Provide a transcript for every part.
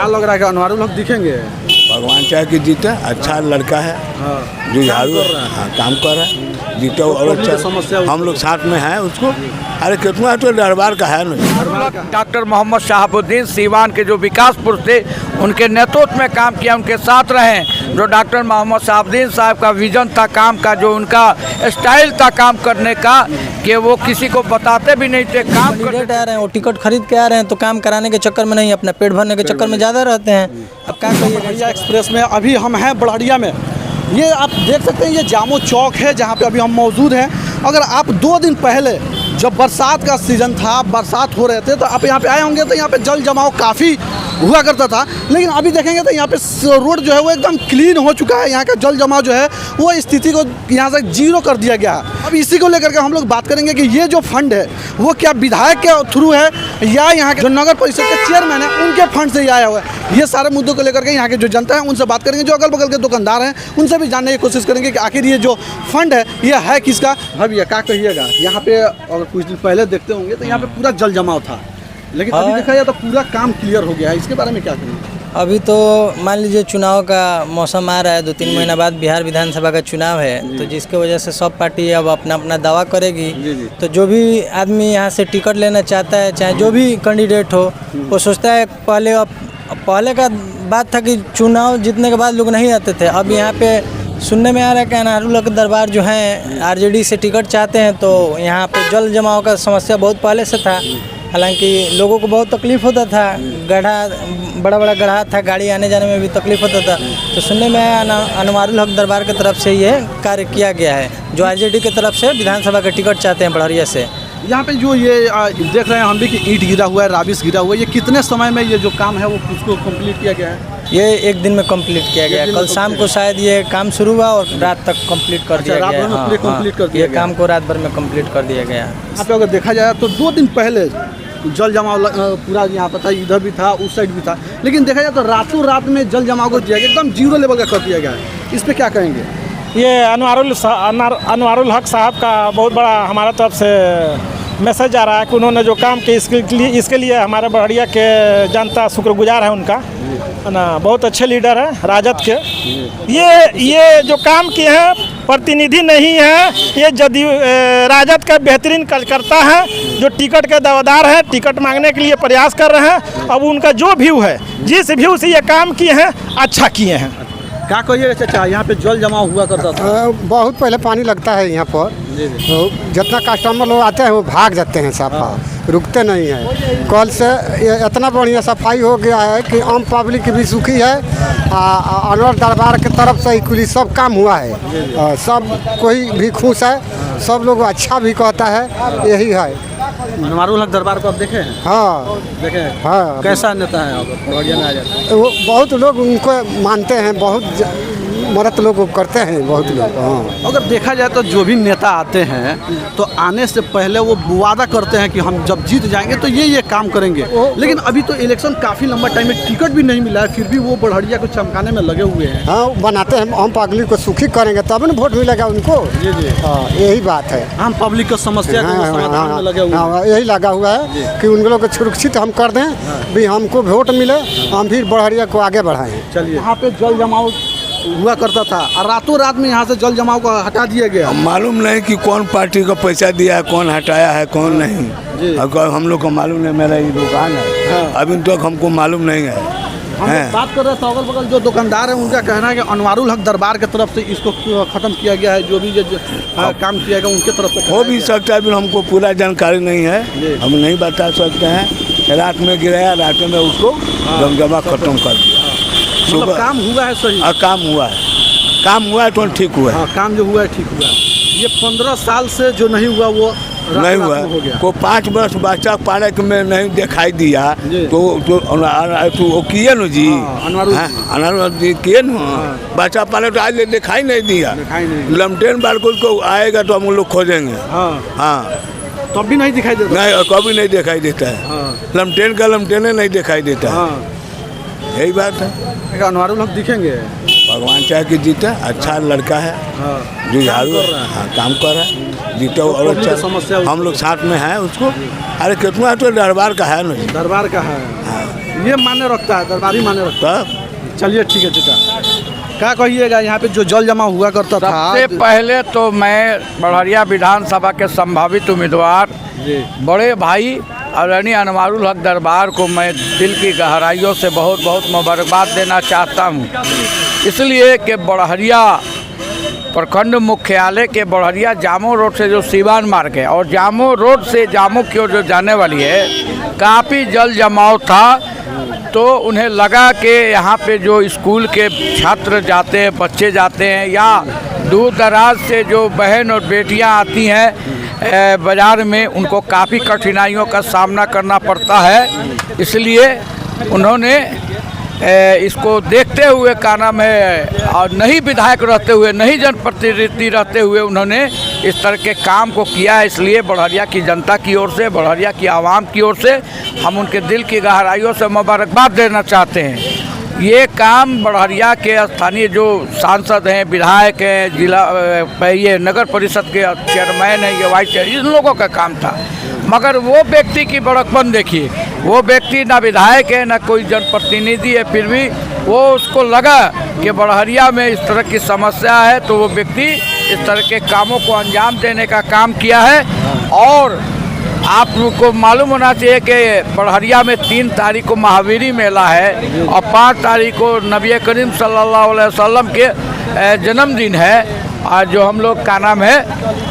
क्या लग रहा है कि अनवारुल हक दिखेंगे? भगवान चाहे कि जीते, अच्छा लड़का है। जो झाड़ू काम कर रहा है, जीते और अच्छा समस्या हम लोग साथ में हैं उसको। अरे कितना तो दरबार का है ना। डॉक्टर मोहम्मद शहाबुद्दीन सीवान के जो विकास पुरुष थे, उनके नेतृत्व में काम किया, उनके साथ रहे। जो डॉक्टर मोहम्मद शहाबुद्दीन साहब का विजन था काम का, जो उनका स्टाइल था काम करने का, कि वो किसी को बताते भी नहीं थे। काम कैंडिडेट आ रहे हैं, वो टिकट खरीद के आ रहे हैं, तो काम कराने के चक्कर में नहीं, अपना पेट भरने के चक्कर में ज़्यादा रहते हैं। अब क्या कहिए। बढ़िया एक्सप्रेस में अभी हम हैं बढ़िया में। ये आप देख सकते हैं, ये जामो चौक है जहाँ पे अभी हम मौजूद हैं। अगर आप 2 दिन पहले जब बरसात का सीज़न था, बरसात हो रहे थे, तो आप यहाँ पे आए होंगे तो यहाँ पे जल जमाव काफ़ी हुआ करता था। लेकिन अभी देखेंगे तो यहाँ पे रोड जो है वो एकदम क्लीन हो चुका है। यहाँ का जल जमाव जो है वो स्थिति को यहाँ से 0 कर दिया गया है। अब इसी को लेकर के हम लोग बात करेंगे कि ये जो फंड है वो क्या विधायक के थ्रू है या यहाँ के जो नगर परिषद के चेयरमैन है उनके फंड से ही आया हुआ है। ये सारे मुद्दों को लेकर के यहाँ के जो जनता है उनसे बात करेंगे। जो अगल बगल के दुकानदार हैं उनसे भी जानने की कोशिश करेंगे कि आखिर ये जो फंड है ये है किसका। भैया क्या कहिएगा, यहाँ पे अगर कुछ दिन पहले देखते होंगे तो यहाँ पे पूरा जल जमाव था, लेकिन अभी देखा जाए तो पूरा काम क्लियर हो गया है। इसके बारे में क्या कहेंगे? अभी तो मान लीजिए चुनाव का मौसम आ रहा है, 2-3 महीना बाद बिहार विधानसभा का चुनाव है, तो जिसके वजह से सब पार्टी अब अपना अपना दावा करेगी। तो जो भी आदमी यहाँ से टिकट लेना चाहता है, चाहे जो भी कैंडिडेट हो, वो सोचता है पहले का बात था कि चुनाव जीतने के बाद लोग नहीं आते थे। अब यहाँ पे सुनने में आ रहा है कि अनवारुल हक दरबार जो हैं आरजेडी से टिकट चाहते हैं, तो यहाँ पे जल जमाव का समस्या बहुत पहले से था। हालांकि लोगों को बहुत तकलीफ होता था, बड़ा बड़ा गड्ढा था, गाड़ी आने जाने में भी तकलीफ होता था। तो सुनने में अनवारुल हक दरबार की तरफ से ये कार्य किया गया है, जो आरजेडी की तरफ से विधानसभा का टिकट चाहते हैं बढ़िया से। यहाँ पे जो ये देख रहे हैं हम भी कि ईंट गिरा हुआ है, राबिस गिरा हुआ है, ये कितने समय में ये जो काम है वो उसको कंप्लीट किया गया है? ये 1 दिन में कंप्लीट किया गया। कल शाम को शायद ये काम शुरू हुआ और रात तक कंप्लीट कर दिया गया। कंप्लीट कर दिया ये काम को रात भर में कंप्लीट कर दिया गया। यहाँ पे अगर देखा जाए तो 2 दिन पहले जल जमाव पूरा यहाँ पर था, इधर भी था, उस साइड भी था, लेकिन देखा जाए तो रातों रात में जल जमाव को दिया गया, एकदम 0 लेवल का कर दिया गया है। इस पर क्या कहेंगे? ये अनवारुल हक साहब का बहुत बड़ा हमारा तरफ से मैसेज आ रहा है कि उन्होंने जो काम किया इसके लिए हमारे बढ़िया के जनता शुक्रगुजार है उनका, है ना। बहुत अच्छे लीडर हैं राजद के। ये जो काम किए हैं प्रतिनिधि नहीं है, ये जदयू राजद का बेहतरीन कार्यकर्ता है, जो टिकट के दावेदार हैं, टिकट मांगने के लिए प्रयास कर रहे हैं। अब उनका जो व्यू है, जिस व्यू से ये काम किए हैं, अच्छा किए हैं। क्या कहिएगा चाचा, यहाँ पे जल जमाव हुआ करता था? बहुत पहले पानी लगता है यहाँ पर। तो जितना कस्टमर लोग आते हैं वो भाग जाते हैं, सफा रुकते नहीं है। कल से इतना बढ़िया सफाई हो गया है कि आम पब्लिक भी सुखी है। अनवर दरबार के तरफ से ही सब काम हुआ है, सब कोई भी खुश है, सब लोग अच्छा भी कहता है, यही है। अनवारुल हक दरबार को आप देखे हैं? हाँ देखे हैं। हाँ, कैसा नेता है? बढ़िया में आ जाता है। वो बहुत लोग उनको मानते हैं, बहुत मदद लोग करते हैं, बहुत लोग। हाँ, अगर देखा जाए तो जो भी नेता आते हैं तो आने से पहले वो वादा करते हैं कि हम जब जीत जाएंगे तो ये काम करेंगे, लेकिन अभी तो इलेक्शन काफ़ी लंबा टाइम में, टिकट भी नहीं मिला है, फिर भी वो बढ़िया को चमकाने में लगे हुए हैं। हाँ, बनाते हैं। हम पब्लिक को सुखी करेंगे तब न वोट मिलेगा उनको। जी जी, हाँ, यही बात है। हम पब्लिक का समस्या को समाधान में लगे हुए हैं। यही लगा हुआ है कि उन लोगों को सुरक्षित हम कर दें, भी हमको वोट मिले, हम फिर बढ़िया को आगे बढ़ाएं। चलिए, यहाँ पे जल जमाव हुआ करता था और रातों रात में यहाँ से जल जमाव को हटा दिया गया। मालूम नहीं कि कौन पार्टी का पैसा दिया है, कौन हटाया है, कौन नहीं। अगर हम लोग को मालूम नहीं, मेरा ये दुकान है, अभी तक हमको मालूम नहीं है। हम बात कर रहे थे अगल बगल जो दुकानदार है उनका कहना है कि अनवारुल हक दरबार की तरफ से इसको खत्म किया गया है, जो भी काम किया गया उनके तरफ से हो भी सकता है, हमको पूरा जानकारी नहीं है, हम नहीं बता सकते हैं। रात में गिराया, रात में उसको जमजमा खत्म कर दिया। मतलब काम हुआ है सही? काम हुआ है तो ठीक हुआ है। हाँ, काम जो हुआ है ठीक हुआ है। ये 15 साल से जो नहीं हुआ वो नहीं हुआ हो गया। को 5 वर्ष बच्चा पार्क में नहीं दिखाई दिया तो वो किए न जी, अनवारुल जी किए न, बच्चा पार्क तो आज दिखाई नहीं दिया। लमटेन बार को आएगा तो हम लोग खोजेंगे। हाँ, तब भी नहीं दिखाई देता। नहीं, कभी नहीं दिखाई देता है। लमटेन का लमटेने नहीं दिखाई देता है। यही बात है। अनवारुल हक दिखेंगे? भगवान चाहे कि जीते, अच्छा लड़का है, जो झाड़ू काम कर रहा है, जीते और अच्छा समस्या हम लोग साथ में हैं उसको। अरे कितना तो दरबार का है ना, दरबार का है। ये मान्य रखता है, दरबारी मान्य रखता तब है। चलिए ठीक है चाचा, क्या कहिएगा यहाँ पे जो जल जमा हुआ करता था? सबसे पहले तो मैं बड़हरिया विधानसभा के संभावित उम्मीदवार बड़े भाई आदरणीय अनवारुल हक दरबार को मैं दिल की गहराइयों से बहुत बहुत मुबारकबाद देना चाहता हूँ, इसलिए कि बड़हरिया प्रखंड मुख्यालय के बड़हरिया जामो रोड से जो सीवान मार्ग है और जामो रोड से जामो की ओर जो जाने वाली है, काफ़ी जल जमाव था। तो उन्हें लगा कि यहाँ पे जो स्कूल के छात्र जाते हैं, बच्चे जाते हैं, या दूर दराज से जो बहन और बेटियाँ आती हैं बाज़ार में, उनको काफ़ी कठिनाइयों का सामना करना पड़ता है। इसलिए उन्होंने इसको देखते हुए क्या नाम है, और नहीं विधायक रहते हुए, नहीं जनप्रतिनिधि रहते हुए उन्होंने इस तरह के काम को किया है। इसलिए बड़हरिया की जनता की ओर से, बड़हरिया की आवाम की ओर से हम उनके दिल की गहराइयों से मुबारकबाद देना चाहते हैं। ये काम बड़हरिया के स्थानीय जो सांसद हैं, विधायक हैं, जिला ये नगर परिषद के चेयरमैन हैं, ये वाइस चेयरमैन, इन लोगों का काम था। मगर वो व्यक्ति की बड़कपन देखिए, वो व्यक्ति ना विधायक है ना कोई जनप्रतिनिधि है, फिर भी वो उसको लगा कि बड़हरिया में इस तरह की समस्या है, तो वो व्यक्ति इस तरह के कामों को अंजाम देने का काम किया है। और आपको मालूम होना चाहिए कि बड़हरिया में 3 तारीख को महावीरी मेला है और 5 तारीख को नबी करीम सल्लल्लाहु अलैहि वसल्लम के जन्मदिन है, और जो हम लोग का नाम है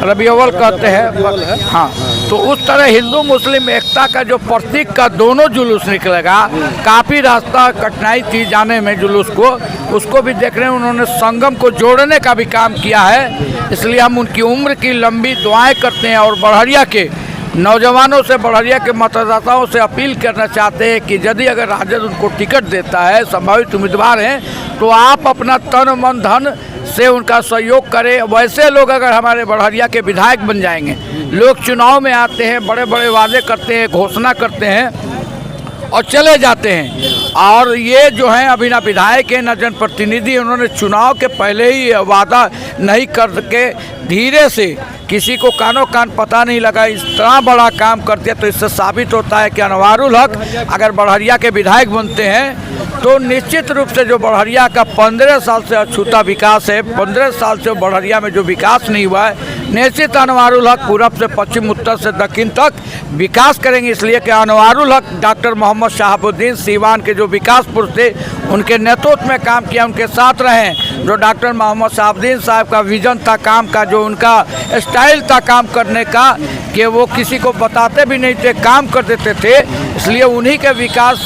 रबी अव्वल कहते हैं। हाँ, तो उस तरह हिंदू मुस्लिम एकता का जो प्रतीक का दोनों जुलूस निकलेगा। काफ़ी रास्ता कठिनाई थी जाने में जुलूस को, उसको भी देख रहे हैं। उन्होंने संगम को जोड़ने का भी काम किया है, इसलिए हम उनकी उम्र की लंबी दुआएं करते हैं। और बड़हरिया के नौजवानों से, बड़हरिया के मतदाताओं से अपील करना चाहते हैं कि यदि अगर राजद उनको टिकट देता है, संभावित उम्मीदवार हैं, तो आप अपना तन मन धन से उनका सहयोग करें। वैसे लोग अगर हमारे बड़हरिया के विधायक बन जाएंगे, लोग चुनाव में आते हैं, बड़े बड़े वादे करते हैं, घोषणा करते हैं और चले जाते हैं। और ये जो हैं अभी ना विधायक हैं ना जनप्रतिनिधि, उन्होंने चुनाव के पहले ही वादा नहीं करके धीरे से, किसी को कानो कान पता नहीं लगा, इतना बड़ा काम करते। तो इससे साबित होता है कि अनवारुल हक अगर बड़हरिया के विधायक बनते हैं तो निश्चित रूप से जो बड़हरिया का 15 साल से अछूता विकास है, 15 साल से बड़हरिया में जो विकास नहीं हुआ है, निश्चित अनवारुल हक पूरब से पश्चिम, उत्तर से दक्षिण तक विकास करेंगे। इसलिए कि अनवारुल हक डॉक्टर मोहम्मद शहाबुद्दीन सीवान के जो विकास पुरुष थे, उनके नेतृत्व में काम किया, उनके साथ रहें। जो डॉक्टर मोहम्मद शहाबुद्दीन साहब का विजन था काम का, जो उनका स्टाइल था काम करने का, कि वो किसी को बताते भी नहीं थे, काम कर देते थे। इसलिए उन्हीं के विकास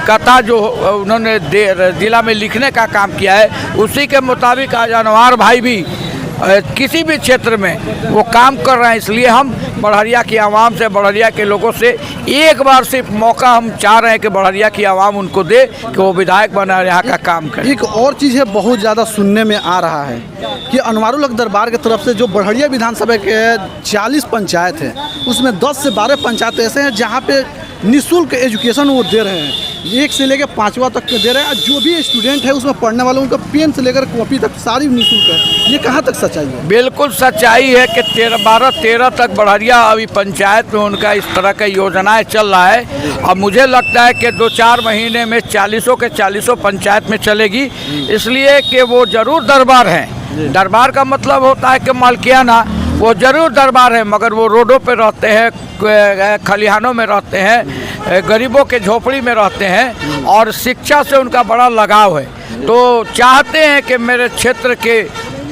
कथा जो उन्होंने जिला में लिखने का काम किया है, उसी के मुताबिक आज अनवार भाई भी किसी भी क्षेत्र में वो काम कर रहे हैं। इसलिए हम बड़हरिया की आवाम से, बड़हरिया के लोगों से एक बार सिर्फ मौका हम चाह रहे हैं कि बड़हरिया की आवाम उनको दे कि वो विधायक बना यहाँ का काम करे। एक और चीज़ है, बहुत ज़्यादा सुनने में आ रहा है कि अनवारुल हक दरबार की तरफ से जो बड़हरिया विधानसभा के 40 पंचायत हैं, उसमें 10 से 12 पंचायत ऐसे हैं जहाँ पे निःशुल्क एजुकेशन वो दे रहे हैं, 1 से लेकर 5वां तक दे रहे हैं। जो भी स्टूडेंट है उसमें पढ़ने वाले, उनका पेन से लेकर कॉपी तक सारी निःशुल्क है। ये कहाँ तक सच्चाई है? बिल्कुल सच्चाई है कि 12-13 तक बड़हरिया अभी पंचायत में उनका इस तरह का योजनाएं चल रहा है। और मुझे लगता है कि 2-4 महीने में 40 के 40 पंचायत में चलेगी। इसलिए कि वो ज़रूर दरबार हैं। दरबार का मतलब होता है कि मालकियाना, वो ज़रूर दरबार है, मगर वो रोडों पे रहते हैं, खलिहानों में रहते हैं, गरीबों के झोपड़ी में रहते हैं, और शिक्षा से उनका बड़ा लगाव है। तो चाहते हैं कि मेरे क्षेत्र के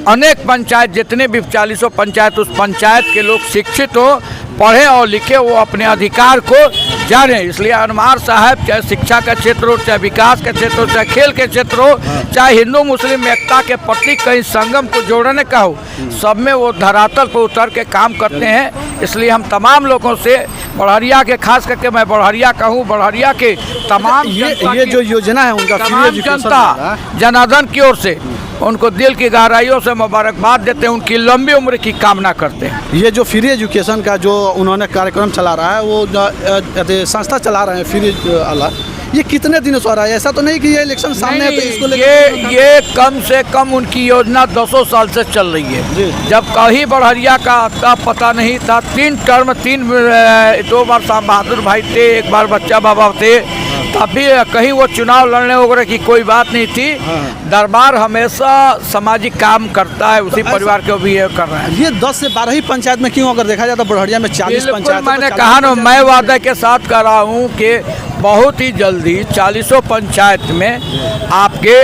अनेक पंचायत, जितने भी 40 पंचायत, उस पंचायत के लोग शिक्षित हो, पढ़ें और लिखें, वो अपने अधिकार को जानें। इसलिए अनवार साहब चाहे शिक्षा का क्षेत्र हो, चाहे विकास का क्षेत्र हो, चाहे खेल के क्षेत्र हो, चाहे हिंदू मुस्लिम एकता के प्रतीक कहीं संगम को जोड़ने का हो, सब में वो धरातल पर उतर के काम करते हैं। इसलिए हम तमाम लोगों से, बड़हरिया के, खास करके मैं बड़हरिया का हूँ, बड़हरिया के तमाम ये जो योजना है उनका तमाम जनता जनार्दन की ओर से उनको दिल की गहराइयों से मुबारकबाद देते हैं, उनकी लंबी उम्र की कामना करते हैं। ये जो फ्री एजुकेशन का जो उन्होंने कार्यक्रम चला रहा है, वो संस्था चला रहे हैं फ्री वाला, ये कितने दिनों से हो रहा है? ऐसा तो नहीं कि ये इलेक्शन सामने है तो इसको ये कम से कम उनकी योजना 200 साल से चल रही है। जब कहीं बड़हरिया का पता नहीं था, 3 टर्म, 2 बार शाम बहादुर भाई थे, 1 बार बच्चा बाबा थे, तब भी कहीं वो चुनाव लड़ने वगैरह की कोई बात नहीं थी। दरबार हमेशा सामाजिक काम करता है, उसी परिवार को भी ये कर रहे हैं। ये 10 से 12 ही पंचायत में क्यों, अगर देखा जाए तो बढ़िया में 40 बिल्कुल, पंचायत। मैंने कहा ना, मैं वादा के साथ कर रहा हूँ कि बहुत ही जल्दी 40 पंचायत में आपके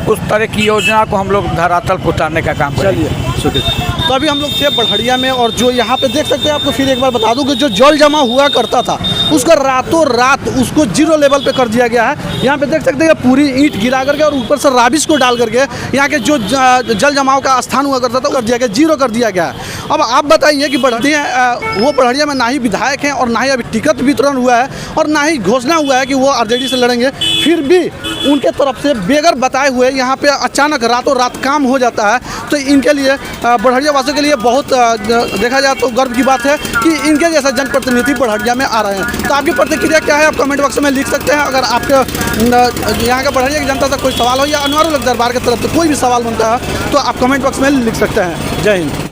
उस तरह की योजना को हम लोग धरातल पर उतारने का काम करेंगे। शुक्रिया। तो अभी हम लोग थे बढ़िया में, और जो यहाँ पे देख सकते हैं, आपको फिर एक बार बता दूं कि जो जल जमा हुआ करता था उसका रातों रात उसको 0 लेवल पे कर दिया गया है। यहाँ पे देख सकते हैं पूरी ईंट गिरा करके और ऊपर से राबिश को डाल करके यहाँ के जो जल जमाव का स्थान हुआ करता था कर दिया गया, 0 कर दिया गया है। अब आप बताइए कि वो बढ़िया में ना ही विधायक हैं और ना ही अभी टिकट वितरण हुआ है और ना ही घोषणा हुआ है कि वो आरजेडी से लड़ेंगे, फिर भी उनके तरफ से बेगर बताए हुए यहाँ पे अचानक रातों रात काम हो जाता है। तो इनके लिए बढ़िया वासियों के लिए बहुत देखा जाए तो गर्व की बात है कि इनके जैसा जनप्रतिनिधि बढ़िया में आ रहे हैं। तो आपकी प्रतिक्रिया क्या है, आप कमेंट बॉक्स में लिख सकते हैं। अगर आपके यहाँ का बढ़िया की जनता से कोई सवाल हो या अनवारुल हक दरबार की तरफ से कोई भी सवाल बनता है तो आप कमेंट बॉक्स में लिख सकते हैं। जय हिंद।